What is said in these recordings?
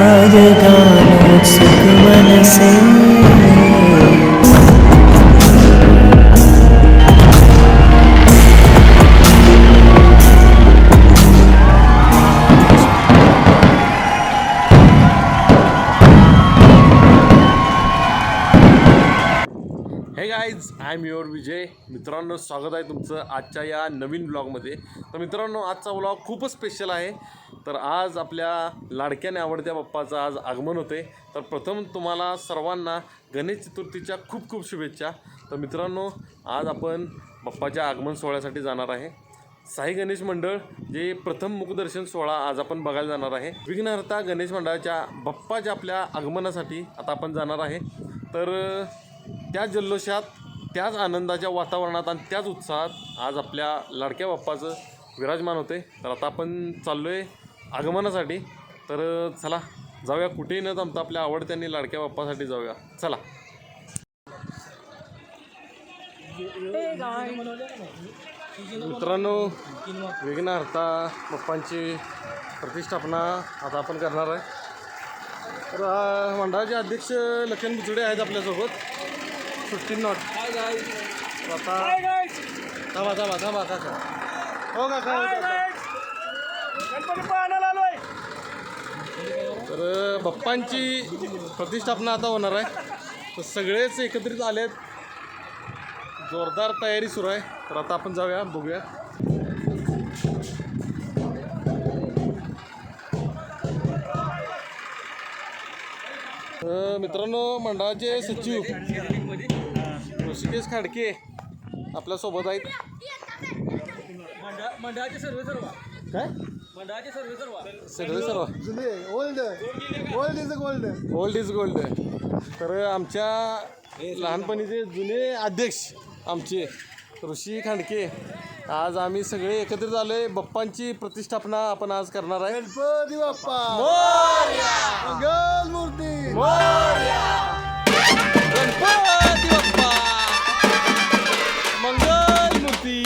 आज गानोत्सुक मनसे हे guys I am your विजय. मित्रांनो, स्वागत आहे तुमचं आजच्या या नवीन ब्लॉगमध्ये. तर मित्रांनो, आजचा ब्लॉग खूपच स्पेशल आहे. तर आज आपल्या लाडक्याने आवडत्या बाप्पाचं आज आगमन होते. तर प्रथम तुम्हाला सर्वांना गणेश चतुर्थीच्या खूप खूप शुभेच्छा. तर मित्रांनो, आज आपण बाप्पाच्या आगमन सोहळ्यासाठी जाणार आहे. साई गणेश मंडळ जे प्रथम मुखदर्शन सोहळा आज आपण बघायला जाणार आहे. विघ्नहर्ता गणेश मंडळाच्या बाप्पाच्या आपल्या आगमनासाठी आता आपण जाणार आहे. तर त्या जल्लोषात, त्याच आनंदाच्या वातावरणात आणि त्याच उत्साहात आज आपल्या लाडक्या बाप्पाचं विराजमान होते. तर आता आपण चाललो आहे आगमनासाठी. तर चला जाऊया, कुठेही न थांबता आपल्या आवडत्याने लाडक्या बाप्पासाठी जाऊया. चला. मित्रांनो, विघ्नहर्ता बाप्पांची प्रतिष्ठापना आता आपण करणार आहे. तर मंडळाचे अध्यक्ष लखन बुचडे आहेत आपल्यासोबत. 15 नॉट. आता थांबा काका. हो काका. तर बाप्पांची प्रतिष्ठापना आता होणार आहे. तर सगळेच एकत्रित आलेत, जोरदार तयारी सुरू आहे. तर आता आपण जाऊया, बघूया. मित्रांनो, मंडळाचे सचिव ऋषिकेश खाडके आपल्यासोबत आहेत. मंडळाचे सर्व काय मंडळाचे सर्व ओल्ड इज गोल्ड. तर आमच्या लहानपणीचे जुने अध्यक्ष आमचे ऋषी खांडके, आज आम्ही सगळे एकत्रित आलोय. बाप्पांची प्रतिष्ठापना आपण आज करणार आहे. गणपती बाप्पा मोरया, मंगल मूर्ती मोरया. गणपती बाप्पा मंगल मूर्ती.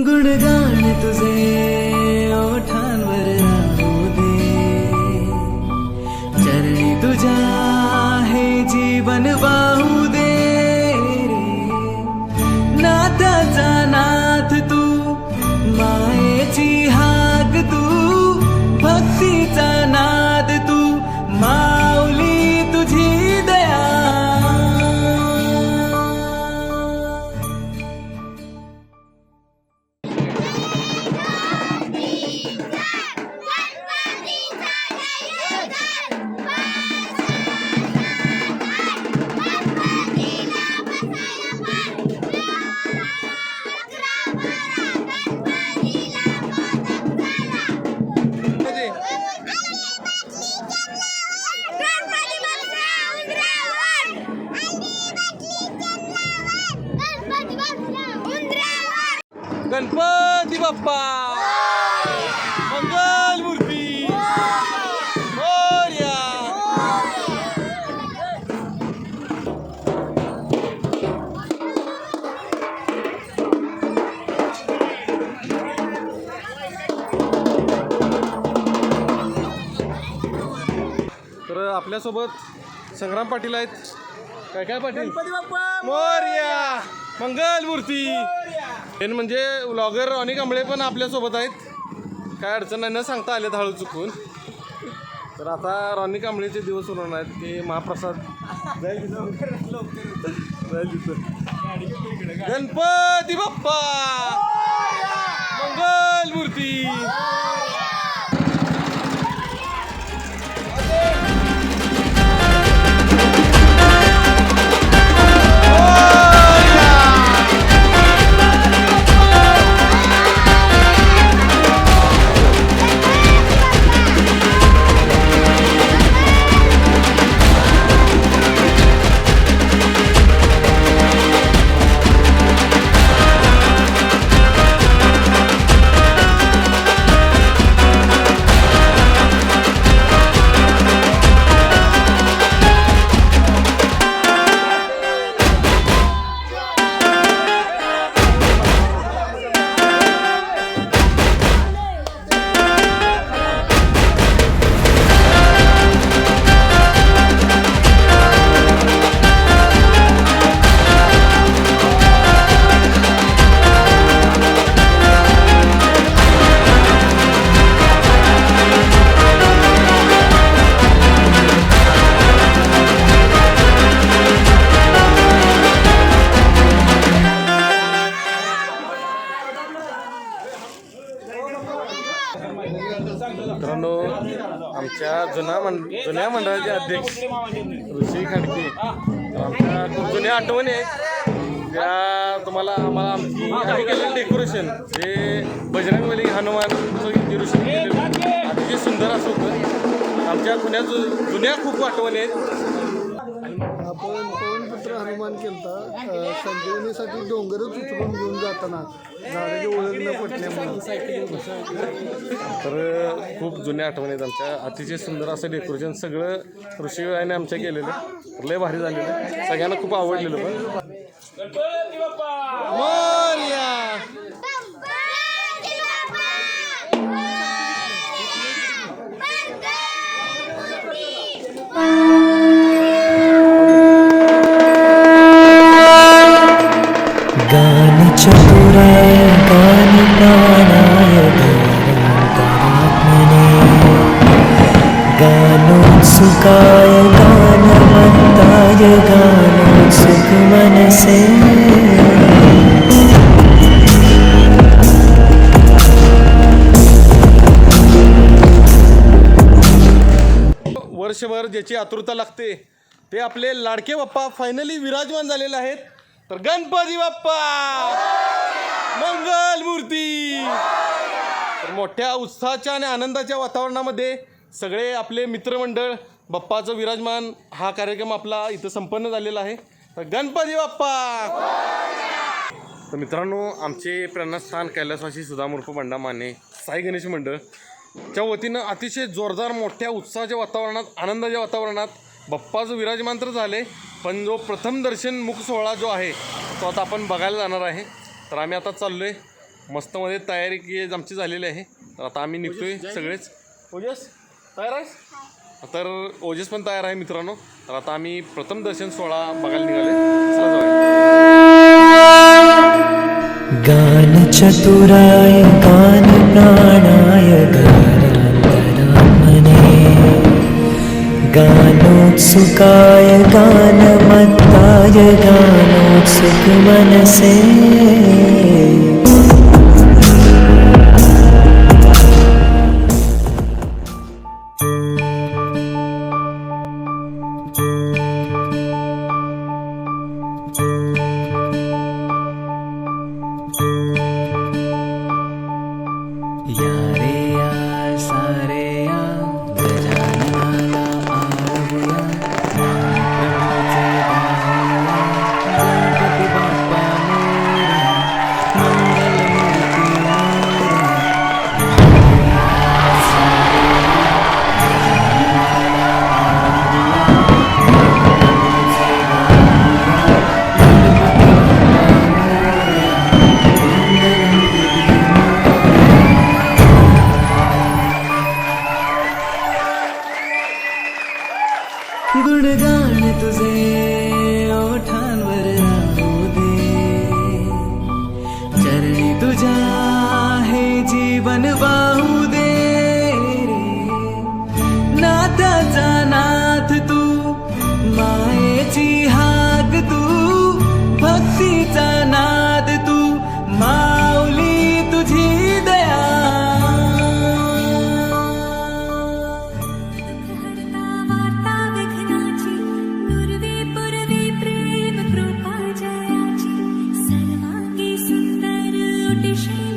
गुणगान तुझे ओठांवर राहू दे, चरणी तुझ्या हे जीवन वाहू दे रे. नाथाचा नाथ तू, मायेची हाक तू, भक्तीचा नाद तू, माऊली तुझी दया. गणपती बाप्पा मंगल आपल्यासोबत संग्राम पाटील आहेत. काय पाटील? गणपती बाप्पा मोरया. मंगल मूर्ती. मेन म्हणजे व्लॉगर रॉनी कांबळे पण आपल्यासोबत आहेत. काय अडचण नाही, न सांगता आले हळू चुकून. तर आता रॉनी कांबळेचे दिवस उरणार आहेत की महाप्रसाद जाईल तिथं. गणपती बाप्पा मंगल मूर्ती. मित्रांनो, आमच्या जुन्या मंडळाचे अध्यक्ष ऋषी खडके. आमच्या खूप जुन्या आठवणी आहेत त्या तुम्हाला आम्ही केलेलं डेकोरेशन जे बजरंगबली हनुमानचं डेकोरेशन केलेलं अतिशय सुंदर असं होतं. आमच्या जुन्या खूप आठवणी आहेत. आपण पवनपुत्र हनुमान केलता संजीवनीसाठी डोंगरच उचलून घेऊन जाताना झाडाची ओळख न पटल्यामुळे. तर खूप जुन्या आठवणी आहेत आमच्या. अतिशय सुंदर असं डेकोरेशन सगळं ऋषीने आमच्या केलेलं लय भारी झालेलं. सगळ्यांना खूप आवडलेलं. पण मोरया. गान चतुराय गान प्राणाय गानान्तरात्मने गानोत्सुकाय गानमत्ताय गानोत्सुकमनसे वर्षभर ज्याची आतुरता लागते ते आपले लाडके बाप्पा फायनली विराजमान झालेले आहेत. तर गणपती बाप्पा मंगल मूर्ती. तर मोठ्या उत्साहाच्या आणि आनंदाच्या वातावरणामध्ये सगळे आपले मित्रमंडळ बाप्पाचं विराजमान हा कार्यक्रम आपला इथं संपन्न झालेला आहे. तर गणपती बाप्पा. तर मित्रांनो, आमचे प्रेरणास्थान कैलासवासी सुदाम उर्फ बंडा माने साई गणेश मंडळ च्या वतीनं अतिशय जोरदार मोठ्या उत्साहाच्या वातावरणात आनंदाच्या वातावरणात बाप्पाचं विराजमान तर झाले, पण जो प्रथम दर्शन मुख सोहळा जो आहे तो आता आपण बघायला जाणार आहे. तर आम्ही आता चाललो आहे. मस्तमध्ये तयारी की आमची झालेली आहे. तर आता आम्ही निघतोय सगळेच. ओजस तयार आहेस? तर ओजस पण तयार आहे मित्रांनो. तर आता आम्ही प्रथम दर्शन सोहळा बघायला निघाले. चला जाऊया. गान चतुराय गान प्राणाय गानान्तरात्मने गानोत्सुकाय गानमत्ताय गानोत्सुकमनसे जीवन वाहू दे रे. नाथाचा नाथ तू, मायेची हाक तू, भक्तीचा नाद तू, माऊली तुझी दया. हरता वार्ता विघ्नाची, पूर्वे पूर्वे प्रेम कृपा जयाची, सर्वांगी सुंदर उटिशी